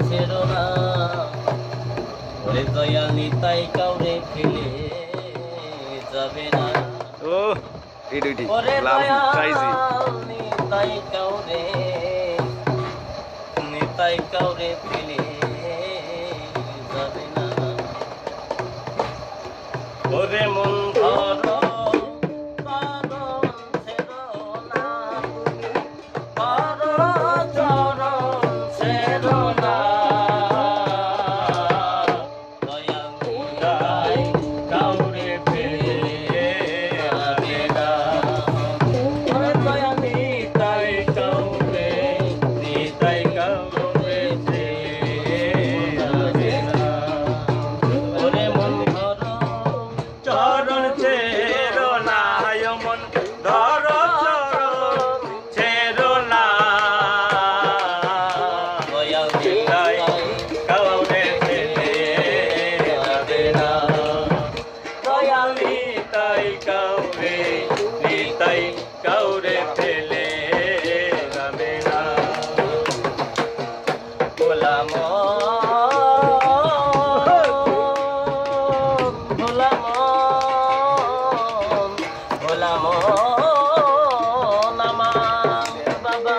ছেড়োনা ওরে দয়াল নিতাই কাউরে ফেলে যাবে না। ও এই দুইটি ওরে লাল দয়াল প্রাইজি নিতাই কাউরে ফেলে যাবে না। ওরে মন ধরো কাউরে ফেলে যাবে না। গোলাম গোলাম গোলাম নামা বাবা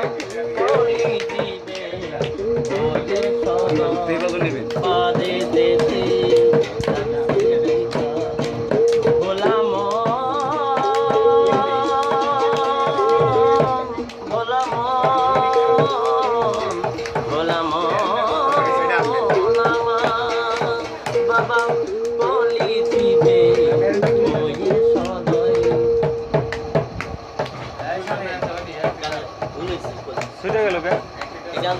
করি দিবে পাদে দেতে বাবা বলি দিবে ছুটে গেল কে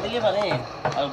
দিলে মানে